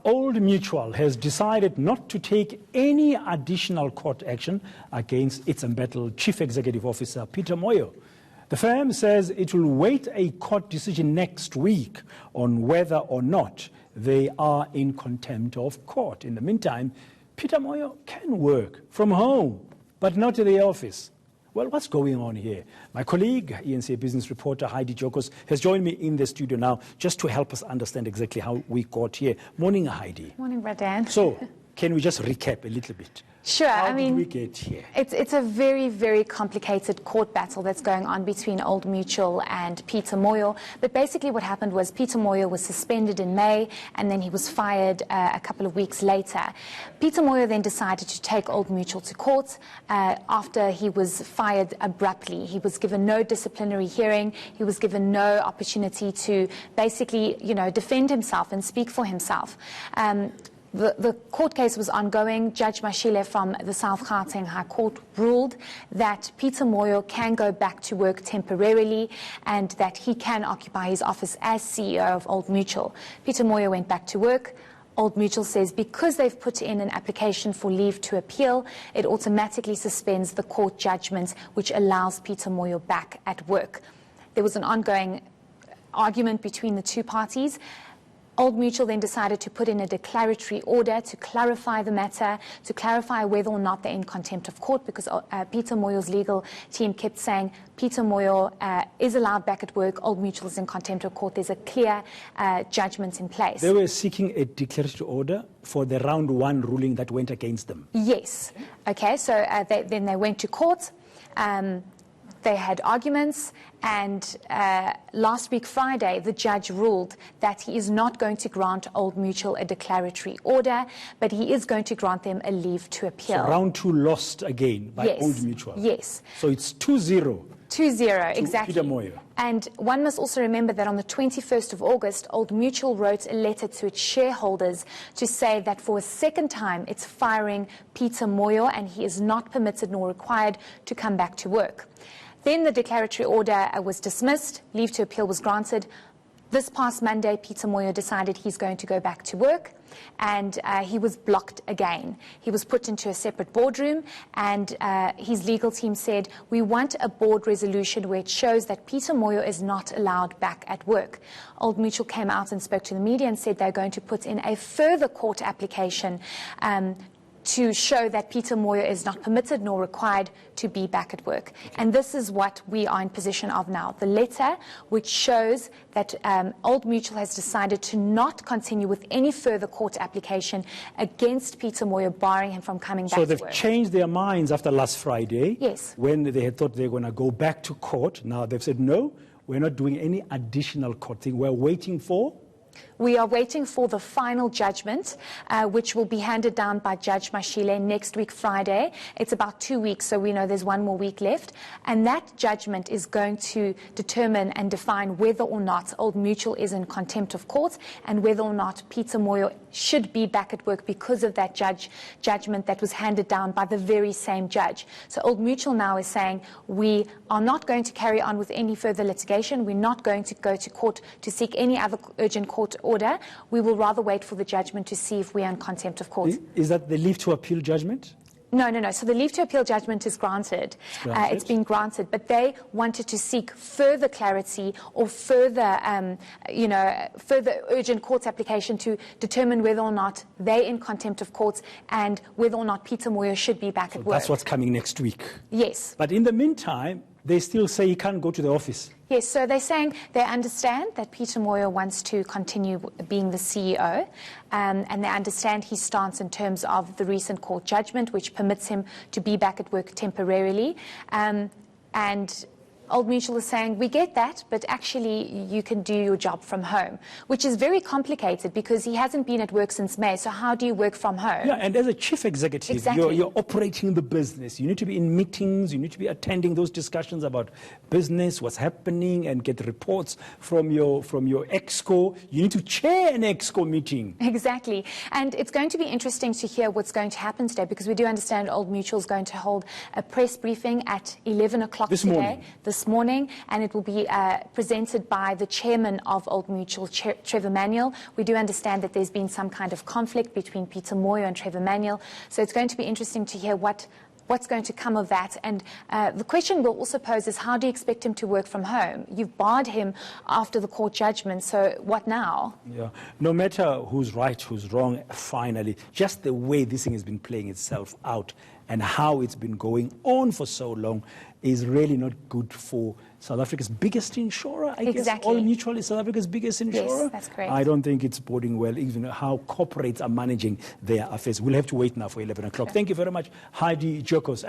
Old Mutual has decided not to take any additional court action against its embattled Chief Executive Officer, Peter Moyo. The firm says it will wait a court decision next week on whether or not they are in contempt of court. In the meantime, Peter Moyo can work from home, but not at the office. Well, what's going on here? My colleague, ENCA business reporter Heidi Jokos, has joined me in the studio now just to help us understand exactly how we got here. Morning, Heidi. Morning, Radan. So, can we just recap a little bit? Sure. How did we get here? It's a very, very complicated court battle that's going on between Old Mutual and Peter Moyo. But basically what happened was Peter Moyo was suspended in May and then he was fired a couple of weeks later. Peter Moyo then decided to take Old Mutual to court after he was fired abruptly. He was given no disciplinary hearing. He was given no opportunity to basically, defend himself and speak for himself. The court case was ongoing. Judge Mashile from the South Gauteng High Court ruled that Peter Moyo can go back to work temporarily and that he can occupy his office as CEO of Old Mutual. Peter Moyo went back to work. Old Mutual says because they've put in an application for leave to appeal, it automatically suspends the court judgment which allows Peter Moyo back at work. There was an ongoing argument between the two parties. Old Mutual then decided to put in a declaratory order to clarify the matter, to clarify whether or not they're in contempt of court, because Peter Moyo's legal team kept saying Peter Moyo is allowed back at work, Old Mutual is in contempt of court. There's a clear judgment in place. They were seeking a declaratory order for the round one ruling that went against them. Yes. Okay, so then they went to court. They had arguments, and last week, Friday, the judge ruled that he is not going to grant Old Mutual a declaratory order, but he is going to grant them a leave to appeal. So round two lost again by Old Mutual. Yes. So it's 2-0. 2-0, exactly. Peter Moyo. And one must also remember that on the 21st of August, Old Mutual wrote a letter to its shareholders to say that for a second time it's firing Peter Moyo and he is not permitted nor required to come back to work. Then the declaratory order was dismissed, leave to appeal was granted. This past Monday, Peter Moyo decided he's going to go back to work, and he was blocked again. He was put into a separate boardroom, and his legal team said, we want a board resolution where it shows that Peter Moyo is not allowed back at work. Old Mutual came out and spoke to the media and said they're going to put in a further court application to show that Peter Moyo is not permitted nor required to be back at work. And this is what we are in possession of now. The letter which shows that Old Mutual has decided to not continue with any further court application against Peter Moyo, barring him from coming back to work. So they've changed their minds after last Friday. Yes. When they had thought they were going to go back to court. Now they've said, no, we're not doing any additional court thing. We're waiting for... We are waiting for the final judgment, which will be handed down by Judge Mashile next week, Friday. It's about 2 weeks, so we know there's 1 more week left. And that judgment is going to determine and define whether or not Old Mutual is in contempt of court and whether or not Peter Moyo should be back at work because of that judgment that was handed down by the very same judge. So Old Mutual now is saying we are not going to carry on with any further litigation. We're not going to go to court to seek any other urgent court order. We will rather wait for the judgment to see if we are in contempt of court. Is that the leave to appeal judgment? No. So the leave to appeal judgment is granted. It's been granted, but they wanted to seek further clarity or further, further urgent court application to determine whether or not they're in contempt of court and whether or not Peter Moyo should be back at work. That's what's coming next week. Yes. But in the meantime, they still say he can't go to the office. Yes, so they're saying they understand that Peter Moyo wants to continue being the CEO, and they understand his stance in terms of the recent court judgment, which permits him to be back at work temporarily. And Old Mutual is saying, we get that, but actually you can do your job from home, which is very complicated because he hasn't been at work since May. So how do you work from home? Yeah, and as a chief executive, you're operating the business. You need to be in meetings. You need to be attending those discussions about business, what's happening, and get reports from your exco. You need to chair an exco meeting. Exactly. And it's going to be interesting to hear what's going to happen today because we do understand Old Mutual is going to hold a press briefing at 11 o'clock today. Morning. This this morning, and it will be presented by the chairman of Old Mutual, Trevor Manuel. We do understand that there's been some kind of conflict between Peter Moyo and Trevor Manuel, so it's going to be interesting to hear what's going to come of that. And the question we'll also pose is, how do you expect him to work from home? You've barred him after the court judgment, so what now? Yeah, no matter who's right, who's wrong, finally, just the way this thing has been playing itself out and how it's been going on for so long is really not good for South Africa's biggest insurer, I guess. Old Mutual is South Africa's biggest insurer. Yes, that's correct. I don't think it's boding well, even how corporates are managing their affairs. We'll have to wait now for 11 o'clock. Thank you very much, Heidi Jokos.